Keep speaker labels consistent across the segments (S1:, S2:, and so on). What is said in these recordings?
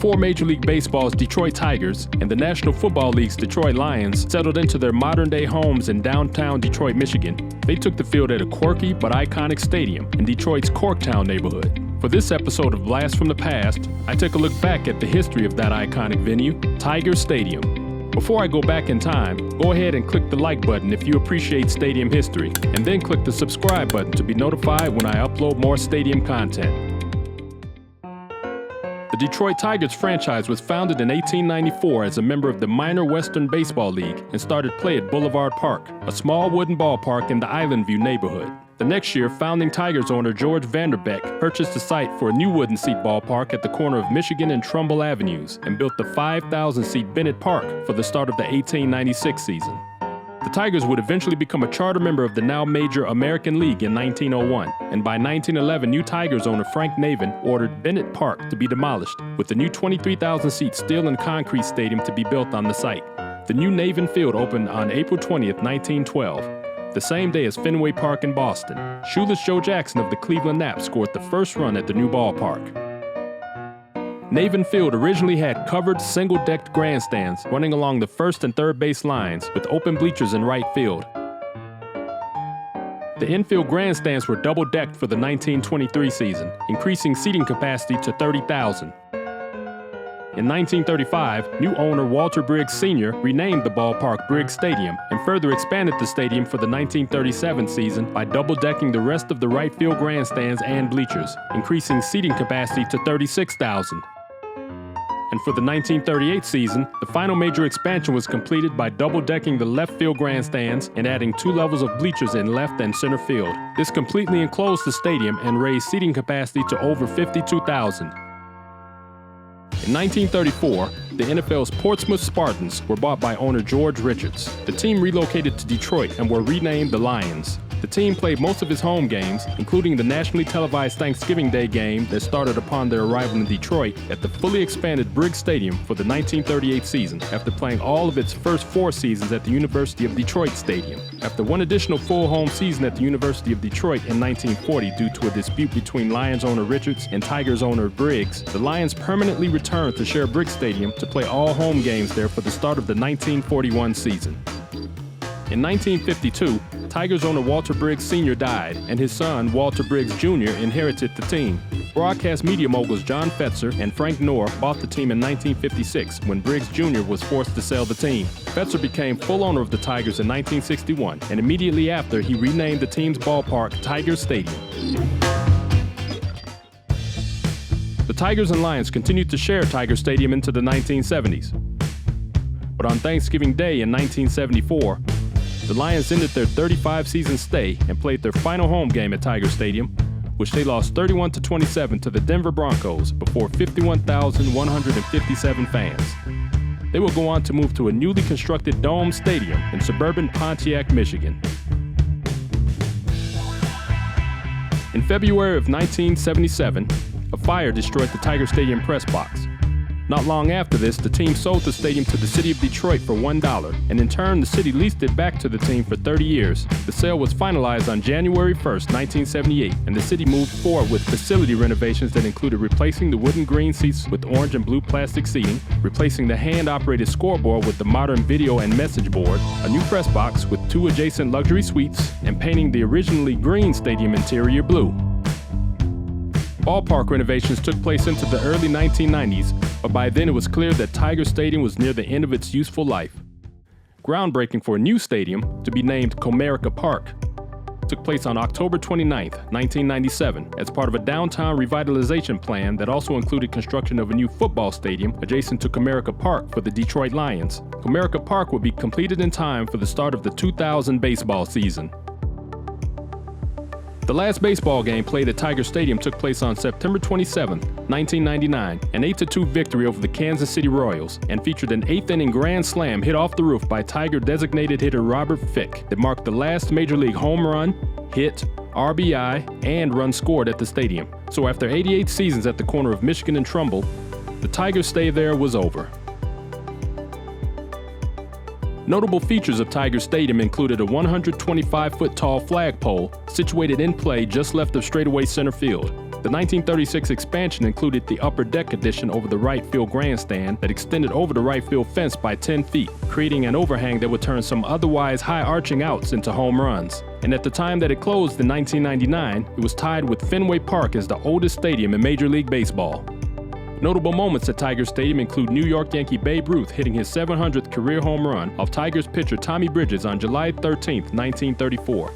S1: Before Major League Baseball's Detroit Tigers and the National Football League's Detroit Lions settled into their modern-day homes in downtown Detroit, Michigan, they took the field at a quirky but iconic stadium in Detroit's Corktown neighborhood. For this episode of Blast from the Past, I took a look back at the history of that iconic venue, Tiger Stadium. Before I go back in time, go ahead and click the like button if you appreciate stadium history, and then click the subscribe button to be notified when I upload more stadium content. The Detroit Tigers franchise was founded in 1894 as a member of the minor Western Baseball League and started play at Boulevard Park, a small wooden ballpark in the Island View neighborhood. The next year, founding Tigers owner George Vanderbeck purchased the site for a new wooden seat ballpark at the corner of Michigan and Trumbull Avenues and built the 5,000-seat Bennett Park for the start of the 1896 season. The Tigers would eventually become a charter member of the now major American League in 1901, and by 1911, new Tigers owner Frank Navin ordered Bennett Park to be demolished, with the new 23,000-seat steel and concrete stadium to be built on the site. The new Navin Field opened on April 20th, 1912, the same day as Fenway Park in Boston. Shoeless Joe Jackson of the Cleveland Naps scored the first run at the new ballpark. Navin Field originally had covered, single-decked grandstands running along the first and third base lines with open bleachers in right field. The infield grandstands were double-decked for the 1923 season, increasing seating capacity to 30,000. In 1935, new owner Walter Briggs Sr. renamed the ballpark Briggs Stadium and further expanded the stadium for the 1937 season by double-decking the rest of the right field grandstands and bleachers, increasing seating capacity to 36,000. And for the 1938 season, the final major expansion was completed by double-decking the left field grandstands and adding 2 levels of bleachers in left and center field. This completely enclosed the stadium and raised seating capacity to over 52,000. In 1934, the NFL's Portsmouth Spartans were bought by owner George Richards. The team relocated to Detroit and were renamed the Lions. The team played most of its home games, including the nationally televised Thanksgiving Day game that started upon their arrival in Detroit at the fully expanded Briggs Stadium for the 1938 season, after playing all of its first 4 seasons at the University of Detroit Stadium. After one additional full home season at the University of Detroit in 1940 due to a dispute between Lions owner Richards and Tigers owner Briggs, the Lions permanently returned to share Briggs Stadium to play all home games there for the start of the 1941 season. In 1952, Tigers owner Walter Briggs Sr. died, and his son, Walter Briggs Jr., inherited the team. Broadcast media moguls John Fetzer and Frank Knorr bought the team in 1956 when Briggs Jr. was forced to sell the team. Fetzer became full owner of the Tigers in 1961, and immediately after, he renamed the team's ballpark Tiger Stadium. The Tigers and Lions continued to share Tiger Stadium into the 1970s. But on Thanksgiving Day in 1974, the Lions ended their 35-season stay and played their final home game at Tiger Stadium, which they lost 31-27 to the Denver Broncos before 51,157 fans. They will go on to move to a newly constructed dome stadium in suburban Pontiac, Michigan. In February of 1977, a fire destroyed the Tiger Stadium press box. Not long after this, the team sold the stadium to the city of Detroit for $1, and in turn, the city leased it back to the team for 30 years. The sale was finalized on January 1st, 1978, and the city moved forward with facility renovations that included replacing the wooden green seats with orange and blue plastic seating, replacing the hand-operated scoreboard with the modern video and message board, a new press box with 2 adjacent luxury suites, and painting the originally green stadium interior blue. Ballpark renovations took place into the early 1990s, but by then it was clear that Tiger Stadium was near the end of its useful life. Groundbreaking for a new stadium, to be named Comerica Park, took place on October 29, 1997, as part of a downtown revitalization plan that also included construction of a new football stadium adjacent to Comerica Park for the Detroit Lions. Comerica Park would be completed in time for the start of the 2000 baseball season. The last baseball game played at Tiger Stadium took place on September 27, 1999, an 8-2 victory over the Kansas City Royals, and featured an 8th-inning grand slam hit off the roof by Tiger designated hitter Robert Fick that marked the last major league home run, hit, RBI, and run scored at the stadium. So after 88 seasons at the corner of Michigan and Trumbull, the Tigers' stay there was over. Notable features of Tiger Stadium included a 125-foot tall flagpole situated in play just left of straightaway center field, The 1936 expansion included the upper deck addition over the right field grandstand that extended over the right field fence by 10 feet, creating an overhang that would turn some otherwise high arching outs into home runs. And at the time that it closed in 1999, it was tied with Fenway Park as the oldest stadium in Major League Baseball. Notable moments at Tiger Stadium include New York Yankee Babe Ruth hitting his 700th career home run off Tigers pitcher Tommy Bridges on July 13, 1934.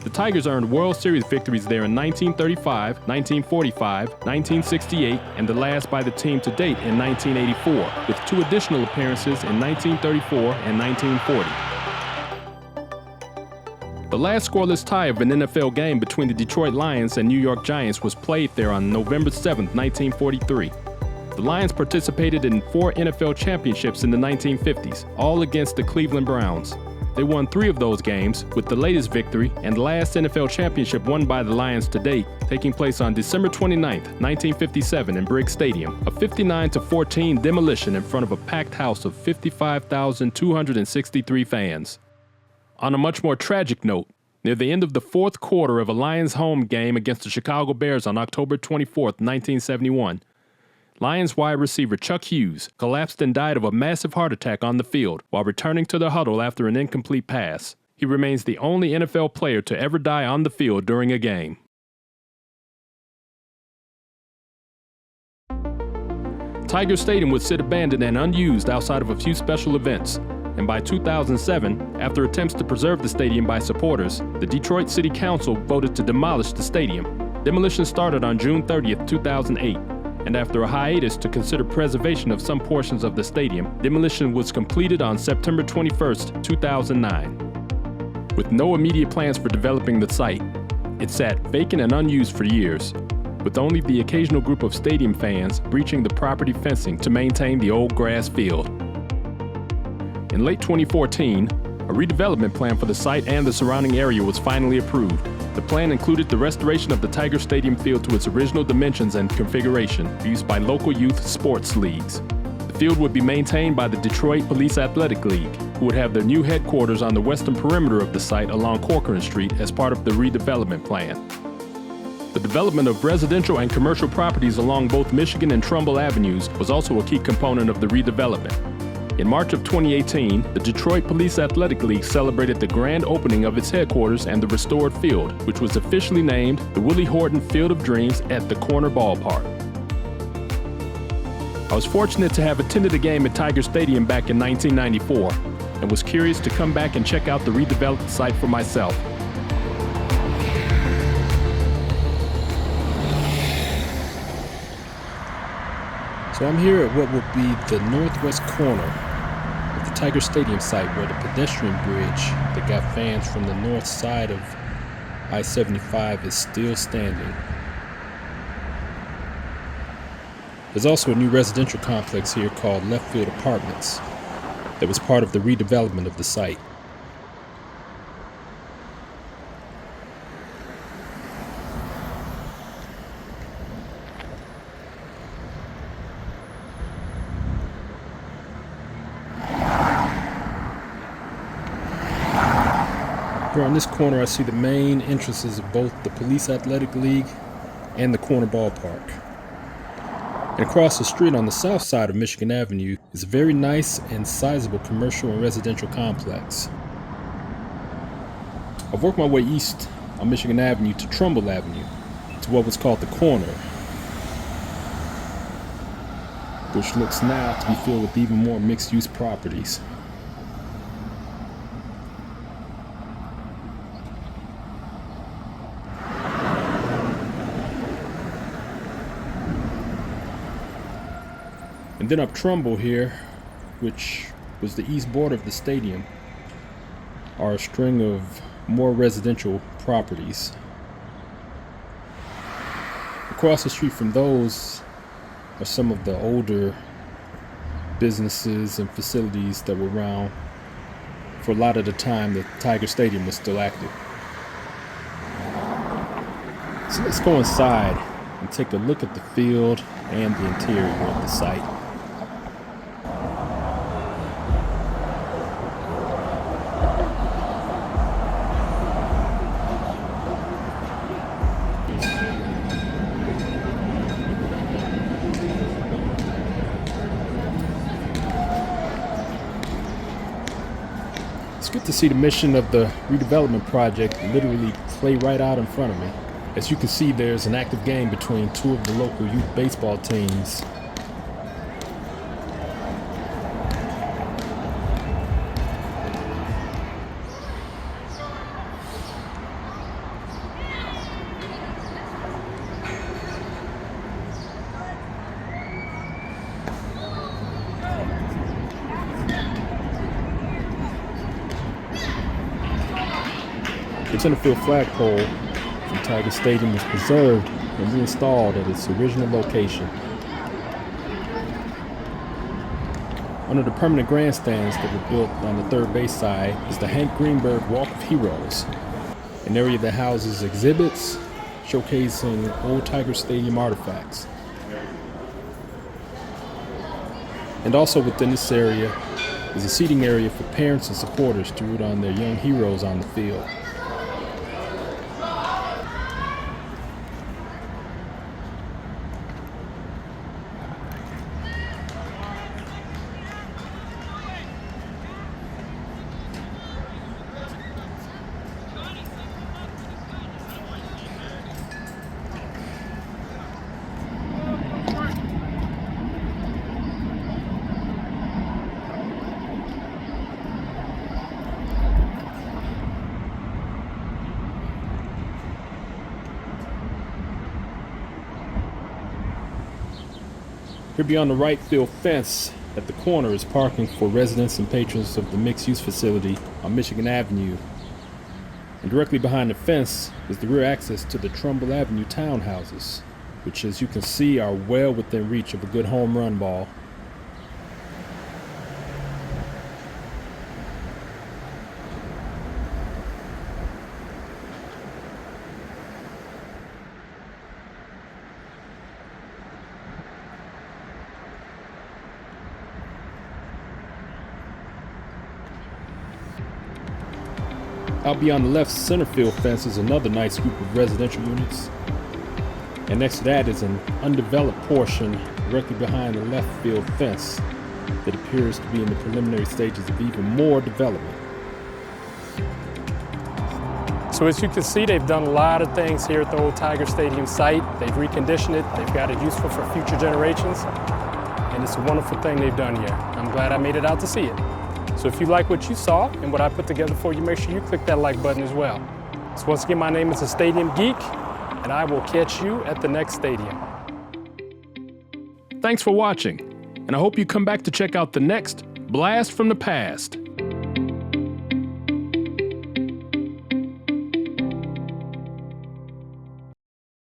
S1: The Tigers earned World Series victories there in 1935, 1945, 1968, and the last by the team to date in 1984, with 2 additional appearances in 1934 and 1940. The last scoreless tie of an NFL game between the Detroit Lions and New York Giants was played there on November 7, 1943. The Lions participated in 4 NFL championships in the 1950s, all against the Cleveland Browns. They won 3 of those games, with the latest victory and last NFL championship won by the Lions to date taking place on December 29, 1957 in Briggs Stadium, a 59-14 demolition in front of a packed house of 55,263 fans. On a much more tragic note, near the end of the 4th quarter of a Lions home game against the Chicago Bears on October 24, 1971, Lions wide receiver Chuck Hughes collapsed and died of a massive heart attack on the field while returning to the huddle after an incomplete pass. He remains the only NFL player to ever die on the field during a game. Tiger Stadium would sit abandoned and unused outside of a few special events, and by 2007, after attempts to preserve the stadium by supporters, the Detroit City Council voted to demolish the stadium. Demolition started on June 30, 2008. And after a hiatus to consider preservation of some portions of the stadium, demolition was completed on September 21, 2009. With no immediate plans for developing the site, it sat vacant and unused for years, with only the occasional group of stadium fans breaching the property fencing to maintain the old grass field. In late 2014, a redevelopment plan for the site and the surrounding area was finally approved. The plan included the restoration of the Tiger Stadium field to its original dimensions and configuration, used by local youth sports leagues. The field would be maintained by the Detroit Police Athletic League, who would have their new headquarters on the western perimeter of the site along Corcoran Street as part of the redevelopment plan. The development of residential and commercial properties along both Michigan and Trumbull Avenues was also a key component of the redevelopment. In March of 2018, the Detroit Police Athletic League celebrated the grand opening of its headquarters and the restored field, which was officially named the Willie Horton Field of Dreams at the Corner Ballpark. I was fortunate to have attended a game at Tiger Stadium back in 1994 and was curious to come back and check out the redeveloped site for myself. So I'm here at what will be the northwest corner of the Tiger Stadium site, where the pedestrian bridge that got fans from the north side of I-75 is still standing. There's also a new residential complex here called Left Field Apartments that was part of the redevelopment of the site. Here on this corner, I see the main entrances of both the Police Athletic League and the Corner Ballpark. And across the street on the south side of Michigan Avenue is a very nice and sizable commercial and residential complex. I've worked my way east on Michigan Avenue to Trumbull Avenue, to what was called the Corner, which looks now to be filled with even more mixed-use properties. And then up Trumbull here, which was the east border of the stadium, are a string of more residential properties. Across the street from those are some of the older businesses and facilities that were around for a lot of the time that Tiger Stadium was still active. So let's go inside and take a look at the field and the interior of the site. It's good to see the mission of the redevelopment project literally play right out in front of me. As you can see, there's an active game between two of the local youth baseball teams. The center field flagpole from Tiger Stadium was preserved and reinstalled at its original location. Under the permanent grandstands that were built on the third base side is the Hank Greenberg Walk of Heroes, an area that houses exhibits showcasing old Tiger Stadium artifacts. And also within this area is a seating area for parents and supporters to root on their young heroes on the field. Here beyond the right field fence at the corner is parking for residents and patrons of the mixed-use facility on Michigan Avenue. And directly behind the fence is the rear access to the Trumbull Avenue townhouses, which, as you can see, are well within reach of a good home run ball. Out beyond the left center field fence is another nice group of residential units. And next to that is an undeveloped portion directly behind the left field fence that appears to be in the preliminary stages of even more development. So as you can see, they've done a lot of things here at the old Tiger Stadium site. They've reconditioned it, they've got it useful for future generations, and it's a wonderful thing they've done here. I'm glad I made it out to see it. So if you like what you saw and what I put together for you, make sure you click that like button as well. So once again, my name is the Stadium Geek, and I will catch you at the next stadium. Thanks for watching, and I hope you come back to check out the next Blast from the Past.